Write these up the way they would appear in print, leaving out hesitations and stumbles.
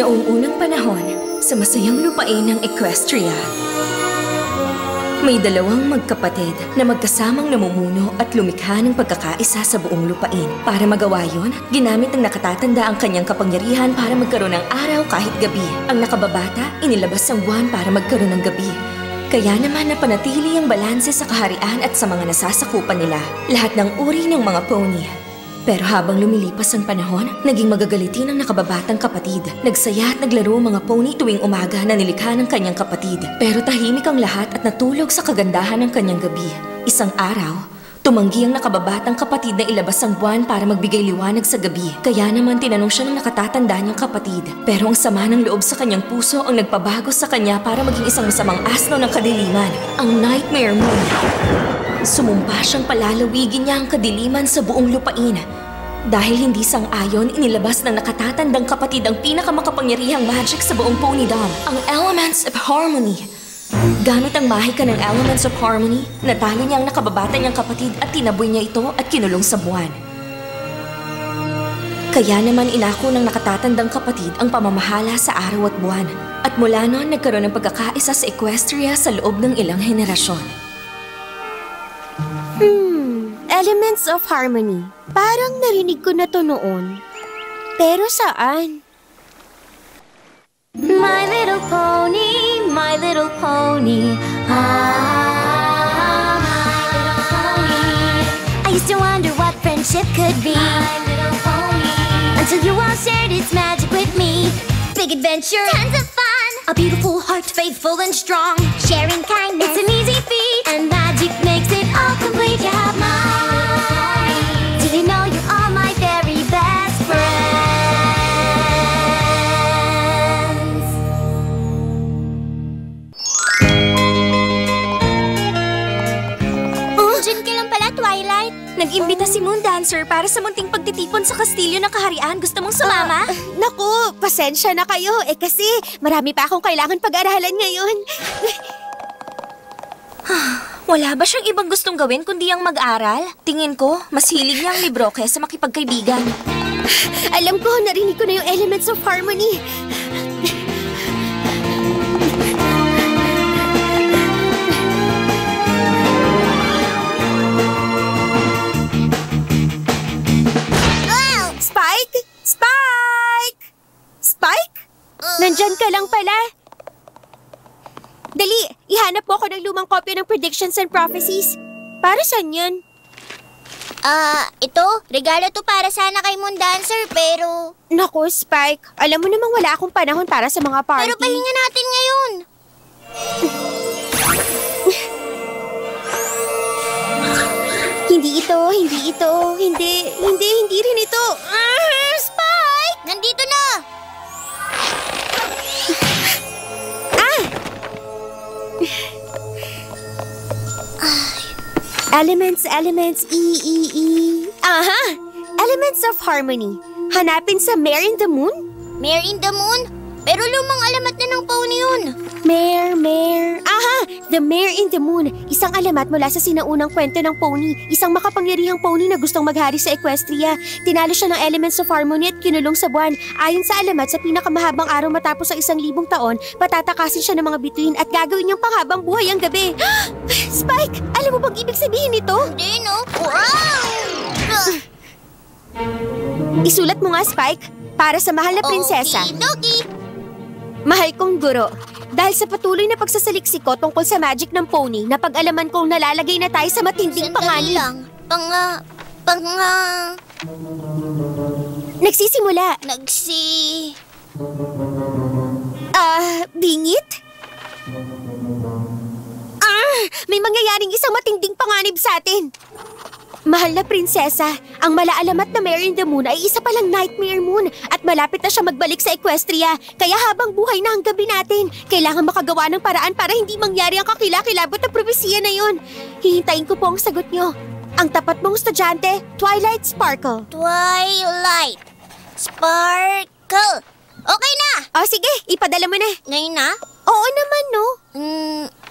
Noong unang panahon, sa masayang lupain ng Equestria, may dalawang magkapatid na magkasamang namumuno at lumikha ng pagkakaisa sa buong lupain. Para magawa yon, ginamit ng nakatatanda ang kanyang kapangyarihan para magkaroon ng araw kahit gabi. Ang nakababata, inilabas ang buwan para magkaroon ng gabi. Kaya naman napanatili ang balanse sa kaharian at sa mga nasasakupan nila, lahat ng uri ng mga pony. Pero habang lumilipas ang panahon, naging magagalitin ang nakababatang kapatid. Nagsaya at naglaro mga pony tuwing umaga na nilikha ng kanyang kapatid. Pero tahimik ang lahat at natulog sa kagandahan ng kanyang gabi. Isang araw, tumanggi ang nakababatang kapatid na ilabas ang buwan para magbigay liwanag sa gabi. Kaya naman tinanong siya ng nakatatanda niyang kapatid. Pero ang sama ng loob sa kanyang puso ang nagpabago sa kanya para maging isang masamang asno ng kadiliman, ang Nightmare Moon. Sumumpa siyang palalawigin niya ang kadiliman sa buong lupain. Dahil hindi sang-ayon, inilabas ng nakatatandang kapatid ang pinakamakapangyarihang magic sa buong Ponydom, ang Elements of Harmony. Gamit ang mahika ng Elements of Harmony, natalo niya ang nakababata niyang kapatid at tinaboy niya ito at kinulong sa buwan. Kaya naman inako ng nakatatandang kapatid ang pamamahala sa araw at buwan. At mula noon, nagkaroon ng pagkakaisa sa Equestria sa loob ng ilang henerasyon. Elements of Harmony. Parang narinig ko na to noon. Pero saan? My little pony, my little pony. Ah, my little pony. I used to wonder what friendship could be. My little pony. Until you all shared its magic with me. Big adventure, tons of fun. A beautiful heart, faithful and strong. Sharing kindness, it's an easy feat. And magic makes it all complete. You have my you know you're all my very best friends. Oh, dyan ka lang pala, Twilight. Nag-imbita si Moondancer para sa munting pagtitipon sa kastilyo ng kaharian. Gusto mong sumama? Naku, pasensya na kayo. Kasi marami pa akong kailangan pag-aralan ngayon. Wala ba siyang ibang gustong gawin kundi ang mag-aral? Tingin ko, mas hilig niya ang libro kaysa makipagkaibigan. Alam ko, narinig ko na yung Elements of Harmony. Spike? Spike! Spike? Nandyan ka lang pala. Dali, ihanap po ako ng lumang kopya ng Predictions and Prophecies. Para saan yan? Ito, regalo to para sana kay Moondancer, pero... Naku, Spike, alam mo namang wala akong panahon para sa mga party. Pero pahinga natin ngayon. Hindi rin ito. Spike! Nandito na! Elements, Aha! Elements of Harmony. Hanapin sa Mare in the Moon? Mare in the Moon? Pero lumang alamat na ng pony yun. Mare. Aha! The Mare in the Moon. Isang alamat mula sa sinaunang kwento ng pony. Isang makapangyarihang pony na gustong maghari sa Equestria. Tinalo siya ng Elements of Harmony at kinulong sa buwan. Ayon sa alamat, sa pinakamahabang araw matapos ang 1,000 taon, patatakasin siya ng mga bituin at gagawin niyang panghabang buhay ang gabi. Spike! Alam mo bang ibig sabihin nito? Hindi, no? Wow! Isulat mo nga, Spike. Para sa mahal na prinsesa. Okie-dokie. Mahal kong guro, dahil sa patuloy na pagsasaliksik ko tungkol sa magic ng pony, napag-alaman kong nalalagay na tayo sa matinding Sandali panganib. lang. Nagsisimula. Bingit? May mangyayaring isang matinding panganib sa atin. Mahal na prinsesa, ang malaalamat na Mare in the Moon ay isa palang Nightmare Moon at malapit na siya magbalik sa Equestria. Kaya habang buhay na ang gabi natin, kailangan makagawa ng paraan para hindi mangyari ang kakilakilabot na propesiya na yun. Hihintayin ko po ang sagot nyo. Ang tapat mong estudyante, Twilight Sparkle. Twilight. Sparkle. Okay na! O sige, ipadala mo na. Ngayon na? Oo naman, no?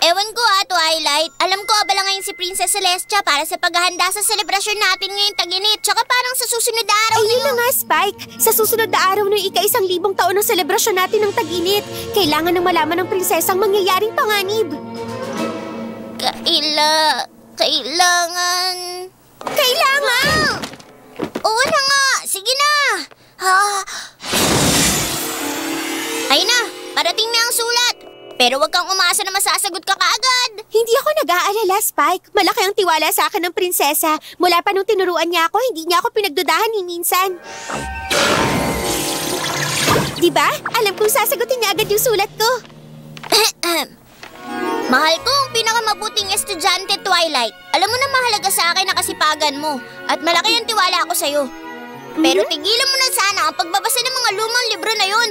Ewan ko Twilight. Alam ko abala ngayon si Princess Celestia para sa paghahanda sa selebrasyon natin ngayong tag-init. Tsaka parang sa susunod na araw Ayun na nga, Spike. Sa susunod na araw ng ika-1,000 taon ng selebrasyon natin ng tag-init, kailangan ng malaman ng prinsesa ang mangyayaring panganib. Kailangan... Oo na nga! Sige na! Ay na! Parating na ang sulat! Pero wag kang umasa na masasagot ka kaagad! Hindi ako nag-aalala, Spike. Malaki ang tiwala sa akin ng prinsesa. Mula pa nung tinuruan niya ako, hindi niya ako pinagdudahan ni minsan. Diba? Alam kong sasagutin niya agad yung sulat ko. Mahal ko ang pinakamabuting estudyante, Twilight. Alam mo na mahalaga sa akin ang kasipagan mo. At malaki ang tiwala ko sa'yo. Pero tigilan mo na sana ang pagbabasa ng mga lumang libro na yun.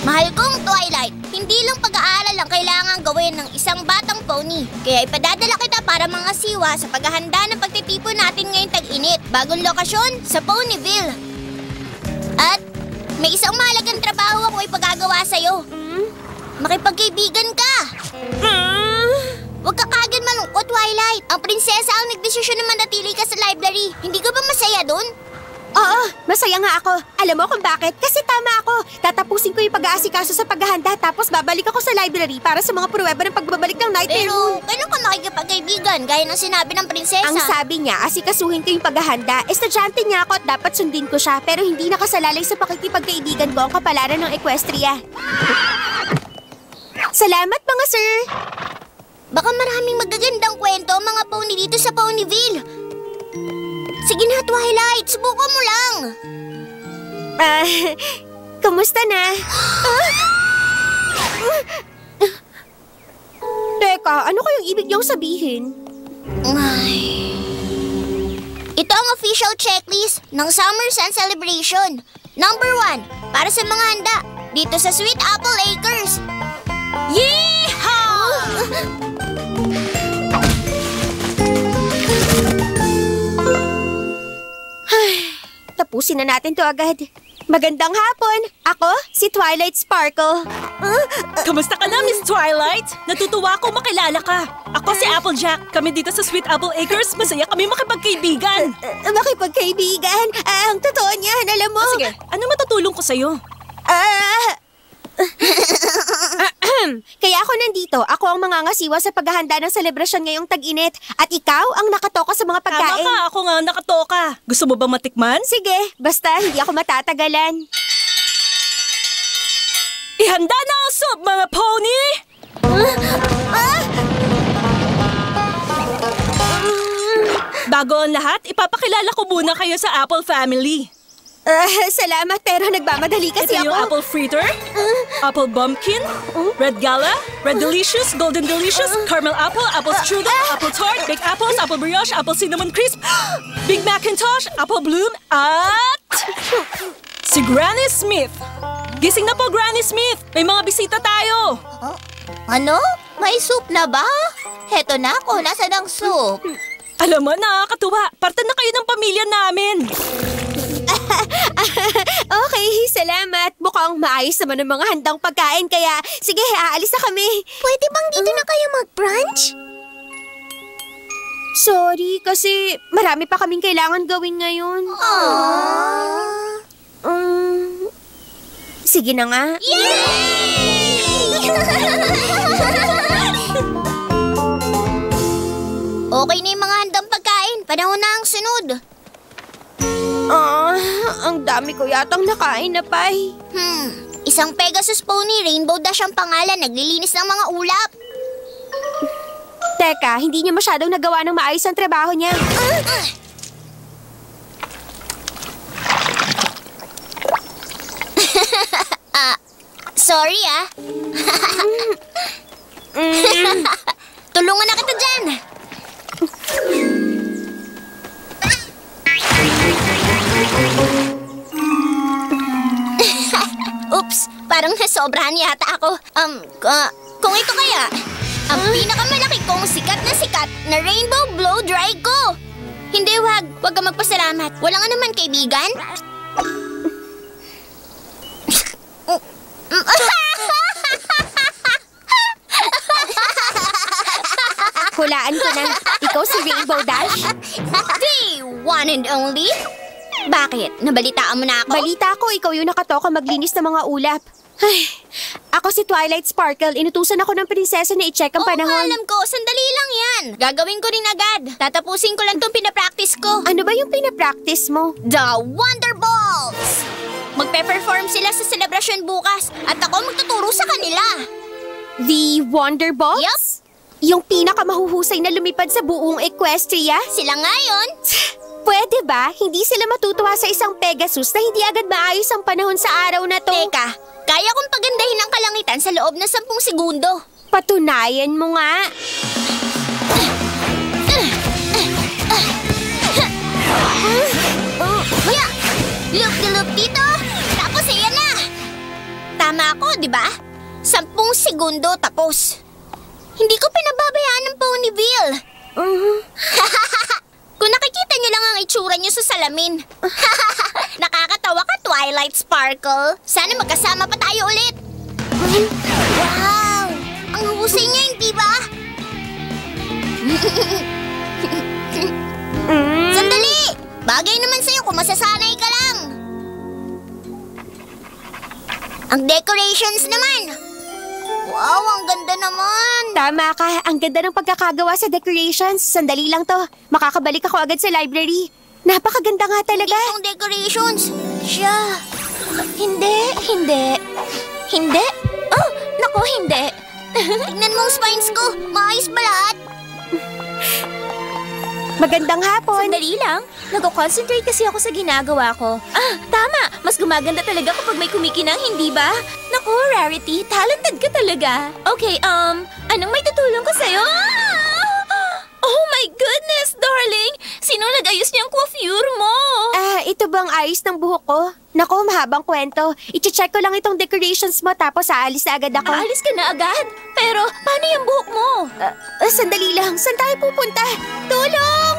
Mahal kong Twilight, hindi lang pag-aaral ang kailangan gawin ng isang batang pony. Kaya ipadadala kita para mga siwa sa paghahanda ng pagtitipon natin ngayong tag-init. Bagong lokasyon sa Ponyville. At may isang mahalagang trabaho ako ipagagawa sa'yo. Makipagkaibigan ka. Huwag ka kagad malungkot, Twilight. Ang prinsesa ang nagdesisyon na manatili ka sa library. Hindi ka ba masaya doon? Oo, masaya nga ako. Alam mo kung bakit? Kasi tama ako. Tatapusin ko yung pag-aasikaso sa paghahanda tapos babalik ako sa library para sa mga pruweba ng pagbabalik ng Nightmare Moon. Pero, kailan ka makikipagkaibigan gaya ng sinabi ng prinsesa? Ang sabi niya, asikasuhin ko yung paghahanda. Estudyante niya ako at dapat sundin ko siya pero hindi nakasalalay sa pakikipagkaibigan ko ang kapalaran ng Equestria. Salamat mga sir! Baka maraming magagandang kwento ang mga pony dito sa Ponyville. Sige na, Twilight. Subukan mo lang. Kumusta na? Teka, ano kayang ibig niyong sabihin? Ito ang official checklist ng Summer Sun Celebration. Number 1, para sa mga handa dito sa Sweet Apple Acres. Yeehaw! Tapusin na natin to agad. Magandang hapon! Ako, si Twilight Sparkle. Kamusta ka na, Miss Twilight? Natutuwa ako makilala ka. Ako si Applejack. Kami dito sa Sweet Apple Acres. Masaya kami makipagkaibigan. Makipagkaibigan? Ang totoo niyan, alam mo. Sige, ano matutulong ko sa'yo? Kaya ako nandito. Ako ang mangangasiwa sa paghahanda ng selebrasyon ngayong tag-init. At ikaw ang nakatoka sa mga Tama pagkain. ka, ako nga nakatoka. Gusto mo ba matikman? Sige, basta hindi ako matatagalan. Ihanda na ang soup, mga pony! Bago ang lahat, ipapakilala ko muna kayo sa Apple family. Salamat, pero nagmamadali kasi Ito yung ako. apple fritter, apple bumpkin, red gala, red delicious, golden delicious, caramel apple, apple strudel, apple tart, baked apples, apple brioche, apple cinnamon crisp, big macintosh, apple bloom, at si Granny Smith. Gising na po, Granny Smith. May mga bisita tayo. Ano? May soup na ba? Heto na ako. Nasaan ang soup? Alam mo, nakakatuwa. Parte na kayo ng pamilya namin. Okay, salamat. Mukhang maayos naman ang mga handang pagkain, kaya sige, aalis na kami. Pwede bang dito na kayo mag-brunch? Sorry, kasi marami pa kaming kailangan gawin ngayon. Sige na nga. Okay na yung mga handang pagkain. Panahon na ang sunod. Ang dami ko yatang nakain na pay. Isang Pegasus Pony, Rainbow Dash ang pangalan. Naglilinis ng mga ulap. Teka, hindi niya masyadong nagawa ng maayos ang trabaho niya. Sorry Tulungan na kita dyan. Oops, parang nasobrahan yata ako. Kung ito kaya, ang pinakamalaki kong sikat na rainbow blow dry ko. Hindi, wag ka magpasalamat. Walang anuman, kaibigan. Hulaan ko na. Ikaw si Rainbow Dash? The one and only? Bakit? Nabalitaan mo na ako? Balita ko, ikaw yung nakatoka maglinis ng mga ulap. Ay, ako si Twilight Sparkle. Inutusan ako ng prinsesa na i-check ang Oo, panahon. alam ko. Sandali lang yan. Gagawin ko rin agad. Tatapusin ko lang tong pinapractice ko. Ano ba yung pinapractice mo? The Wonderballs! Magpe-perform sila sa selebrasyon bukas at ako magtuturo sa kanila. The Wonderballs? Yup. Yung pinakamahuhusay na lumipad sa buong Equestria? Sila ngayon. Pwede ba? Hindi sila matutuwa sa isang Pegasus na hindi agad maayos ang panahon sa araw na to? Teka, kaya kong pagandahin ang kalangitan sa loob ng 10 segundo. Patunayan mo nga. Huya! Loop-de-loop dito. Tapos ayan na. Tama ako, di ba? 10 segundo tapos. Hindi ko pinababayaan ng Ponyville. Kung nakikita niyo lang ang itsura niyo sa salamin. Nakakatawa ka, Twilight Sparkle. Sana magkasama pa tayo ulit. Wow! Ang husay niya, hindi ba? Sandali! Bagay naman sa'yo kung masasanay ka lang. Ang decorations naman. Wow, ang ganda naman. Tama ka. Ang ganda ng pagkakagawa sa decorations. Sandali lang to. Makakabalik ako agad sa library. Napakaganda nga talaga. Itong decorations. Siya. Hindi. Oh, naku, hindi. Tignan mo ang spines ko. Maayos ba lahat? Magandang hapon. Sandali lang. Nag-concentrate kasi ako sa ginagawa ko. Ah, tama. Mas gumaganda talaga kapag may kumikinang, hindi ba? Naku, Rarity, talented ka talaga. Okay, anong may tutulong ko sa'yo? Oh my goodness, darling! Sino nag-ayos niyang coiffure mo? Ito bang ayos ng buhok ko? Naku, mahabang kwento. I-check ko lang itong decorations mo tapos aalis na agad ako. Aalis ka na agad? Pero, paano yung buhok mo? Sandali lang. Saan tayo pupunta? Tulong!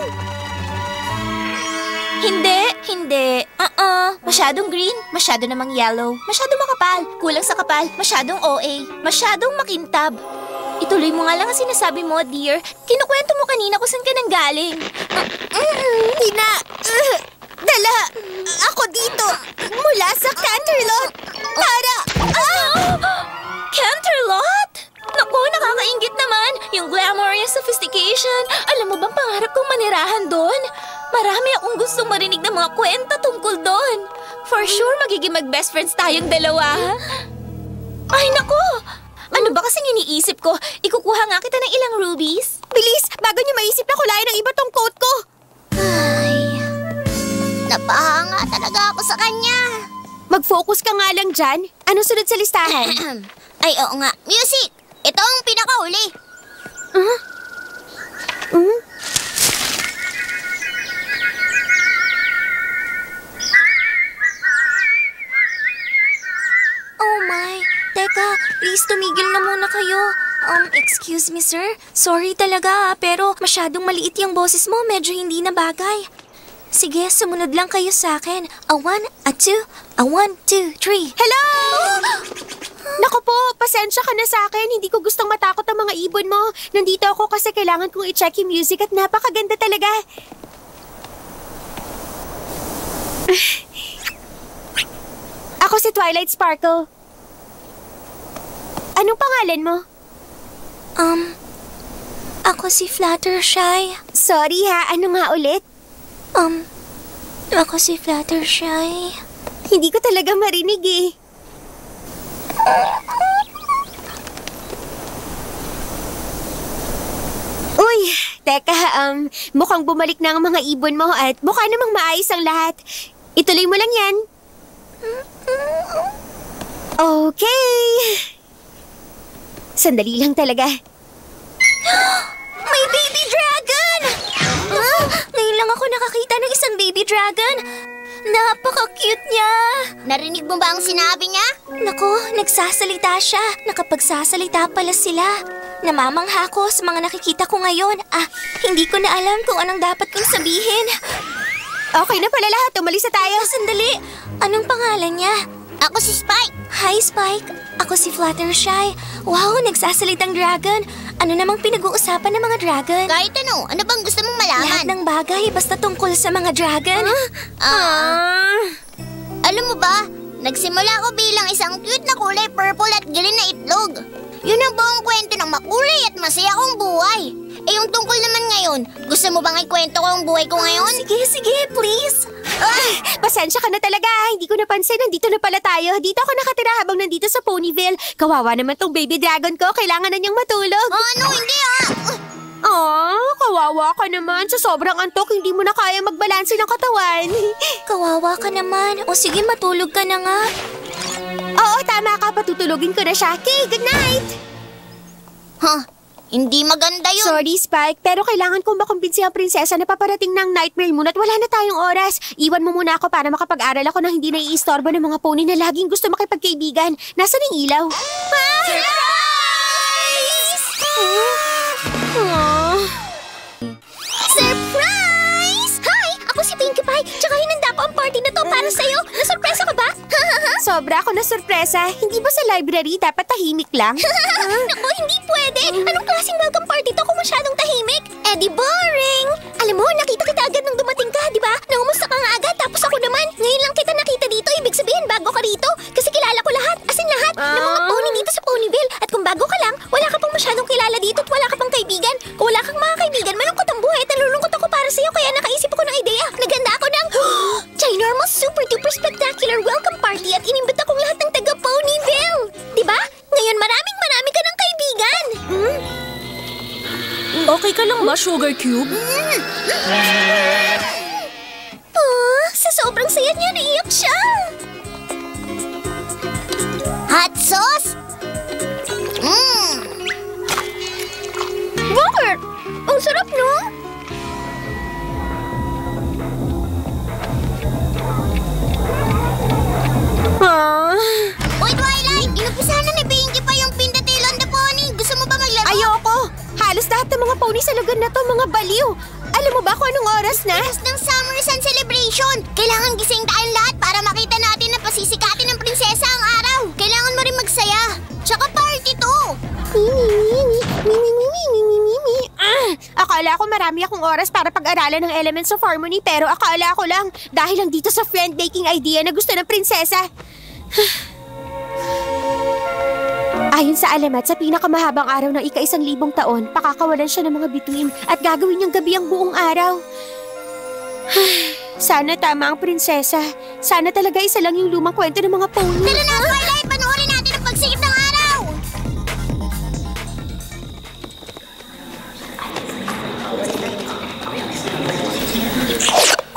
Hindi. Masyadong green, masyado namang yellow, masyadong makapal, kulang sa kapal, masyadong OA, masyadong makintab. Ituloy mo nga lang ang sinasabi mo, dear. Kinukwento mo kanina kung saan ka nang galing. Dala ako dito mula sa Canterlot para... Canterlot? Naku, nakakaingit naman. Yung glamour, yung sophistication. Alam mo bang pangarap kong manirahan doon? Marami akong gustong marinig ng mga kwenta tungkol doon. For sure, magiging mag-best friends tayong dalawa. Ay, naku! Ano ba kasing iniisip ko? Ikukuha nga kita ng ilang rubies. Bilis! Bago niyo maisip na kulayan ng iba tong coat ko! Ay, napahanga talaga ako sa kanya. Mag-focus ka nga lang dyan. Anong sunod sa listahan? Ay, oo nga. Music! Ito ang pinakahuli. Oh my, teka, please tumigil na muna kayo. Excuse me sir, sorry talaga pero masyadong maliit yung boses mo, medyo hindi na bagay. Sige, sumunod lang kayo sa akin. A 1, a 2, a 1, 2, 3. Hello! Naku po, pasensya ka na sa akin. Hindi ko gustong matakot ang mga ibon mo. Nandito ako kasi kailangan kong i-check yung music at napakaganda talaga. Ako si Twilight Sparkle. Anong pangalan mo? Ako si Fluttershy. Sorry ha, ano nga ulit? Ako si Fluttershy. Hindi ko talaga marinig eh. Uy, teka, mukhang bumalik na ang mga ibon mo at mukha namang maayos ang lahat. Ituloy mo lang yan. Okay. Sandali lang talaga. May baby dragon! Ngayon lang ako nakakita ng isang baby dragon. Napaka-cute niya. Narinig mo ba ang sinabi niya? Naku, nagsasalita siya. Nakapagsasalita pala sila. Namamangha ko sa mga nakikita ko ngayon. Hindi ko na alam kung anong dapat kong sabihin. Okay na pala lahat. Umalis na tayo. Sandali. Anong pangalan niya? Ako si Spike. Hi, Spike. Ako si Fluttershy. Wow, nagsasalitang dragon. Ano namang pinag-uusapan ng mga dragon? Kahit ano bang gusto mong malaman? Lahat ng bagay basta tungkol sa mga dragon. Alam mo ba, nagsimula ako bilang isang cute na kulay purple at green na itlog. Yun ang buong kwento ng makulay at masaya kong buhay. Eh yung tungkol naman ngayon, gusto mo bang ikwento ko ang buhay ko ngayon? Sige, please. Pasensya ka na talaga. Hindi ko napansin. Nandito na pala tayo. Dito ako nakatira habang nandito sa Ponyville. Kawawa naman tong baby dragon ko. Kailangan na niyang matulog. Hindi Kawawa ka naman. Sa sobrang antok, hindi mo na kaya magbalanse ng katawan. Kawawa ka naman. O sige, matulog ka na nga. Oo, tama ka. Patutulogin ko na siya. Okay, good night. Hindi maganda yun. Sorry, Spike, pero kailangan kong makumbinsi ang prinsesa na paparating ng Nightmare Moon at wala na tayong oras. Iwan mo muna ako para makapag-aral ako na hindi naiistorbo ng mga pony na laging gusto makipagkaibigan. Nasaan ang ilaw? Surprise! Surprise! Hi! Ako si Pinkie Pie. Tsaka hinanda ko ang party na to para sa'yo. Nasurpresa ka ba? Sobra ako na sorpresa. Hindi ba sa library dapat tahimik lang? Naku, hindi pwede. Anong klaseng welcome party to kung masyadong tahimik? Eh di boring. Alam mo, nakita kita agad nung dumating ka, di ba? Nangumusta ka nga agad, tapos ako naman. Ngayon lang kita nakita dito, ibig sabihin bago ka rito. Kasi kilala ko lahat, as in lahat, ng mga pony dito sa Ponyville. At kung bago ka lang, wala ka pang masyadong kilala dito at wala ka pang kaibigan. Kung wala kang mga kaibigan, malungkot ang buhay at nalulungkot ako para sa'yo. Kaya nakaisip ako ng ideya. Naghanda ako ng ginormous super duper spectacular welcome party at inimbita kong lahat ng taga Ponyville. Di ba? Ngayon marami ka ng kaibigan. Okay ka lang ba, Sugar Cube? Sa sobrang saya niya, naiyak siya. Hot sauce? Bakit? Ang sarap, no? Uy, Twilight! Inumpisahan na ni Pinkie pa yung Pin the Tail on the Pony. Gusto mo ba maglaro? Ayoko! Halos lahat ng mga pony sa lugar na to, mga baliw. Alam mo ba kung anong oras na? Oras ng Summer Sun Celebration. Kailangan gising tayong lahat para makita natin na pasisikatin ng prinsesa ang araw. Kailangan mo rin magsaya. Tsaka party to. Akala ko marami akong oras para pag-aralan ng Elements of Harmony pero akala ko lang dahil lang dito sa friend-making idea na gusto ng prinsesa. Ayon sa alamat, sa pinakamahabang araw ng ika-1,000 taon, pakakawalan siya ng mga bituin at gagawin niyang gabi ang buong araw. Sana tama ang prinsesa. Sana talaga isa lang yung lumang kwento ng mga pony. Tara na, Twilight! Panoorin natin ang pagsikip ng araw!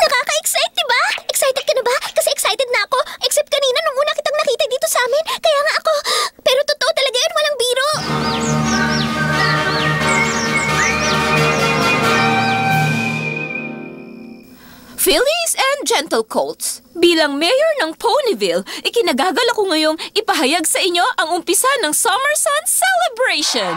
Nakaka-excite, diba? Excited ka na ba? Kasi excited na ako. Except kanina nung una kitang nakita dito sa amin. Kaya nga ako. Pero totoo talaga yun, walang biro. Fillies and Gentle Colts, bilang mayor ng Ponyville, ikinagagal ako ngayong ipahayag sa inyo ang umpisa ng Summer Sun Celebration.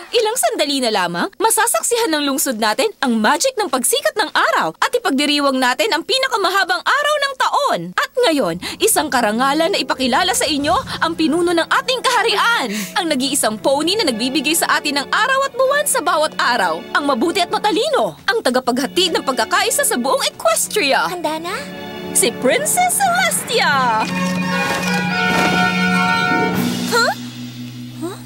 Ilang sandali na lamang, masasaksihan ng lungsod natin ang magic ng pagsikat ng araw at ipagdiriwang natin ang pinakamahabang araw ng taon. At ngayon, isang karangalan na ipakilala sa inyo ang pinuno ng ating kaharian. Ang nag-iisang pony na nagbibigay sa atin ng araw at buwan sa bawat araw. Ang mabuti at matalino. Ang tagapaghatid ng pagkakaisa sa buong Equestria. Handa na? Si Princess Celestia!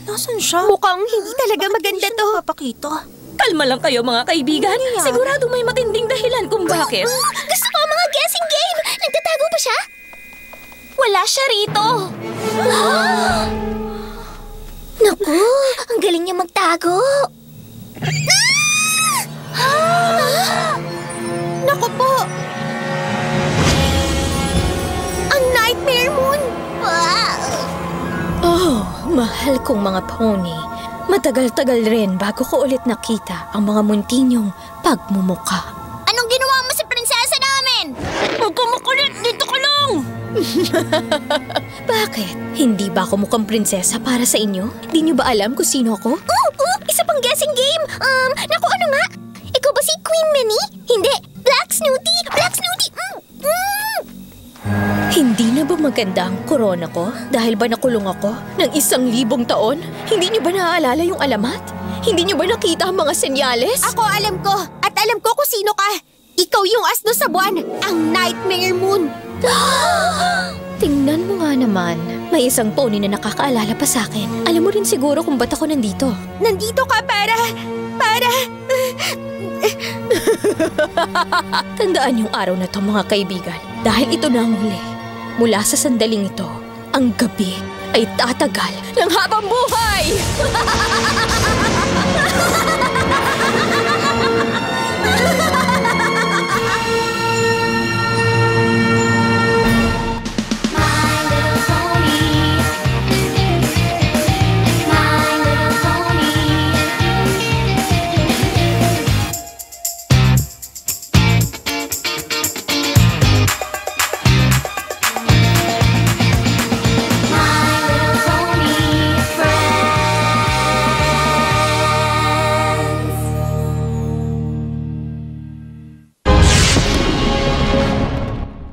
Nasaan siya? Mukhang hindi talaga maganda to. Papakita. Kalma lang kayo mga kaibigan. Sigurado may matinding dahilan kung bakit. Gusto ko ang mga guessing game. Nagtatago ba siya? Wala siya rito. Naku, ang galing niya magtago. Naku po! Ang Nightmare Moon! Oh, mahal kong mga pony. Matagal-tagal rin bago ko ulit nakita ang mga munti niyong pagmumuka. Anong ginawa mo sa prinsesa namin? Huwag ka makulit! Dito ka lang! Bakit? Hindi ba ako mukhang prinsesa para sa inyo? Di niyo ba alam kung sino ako? Isa pang guessing game. Naku, ano nga? Ikaw ba si Queen Minnie? Hindi. Black Snooty! Black Snooty! Hindi na ba maganda ang korona ko? Dahil ba nakulong ako ng 1,000 taon? Hindi niyo ba naaalala yung alamat? Hindi niyo ba nakita ang mga senyales? Ako alam ko, at alam ko kung sino ka. Ikaw yung asno sa buwan, ang Nightmare Moon. Tingnan mo nga naman. May isang pony na nakakaalala pa sa akin. Alam mo rin siguro kung ba't ako nandito. Nandito ka para... Tandaan yung araw na to, mga kaibigan. Dahil ito na ang huli. Mula sa sandaling ito, ang gabi ay tatagal ng habang buhay!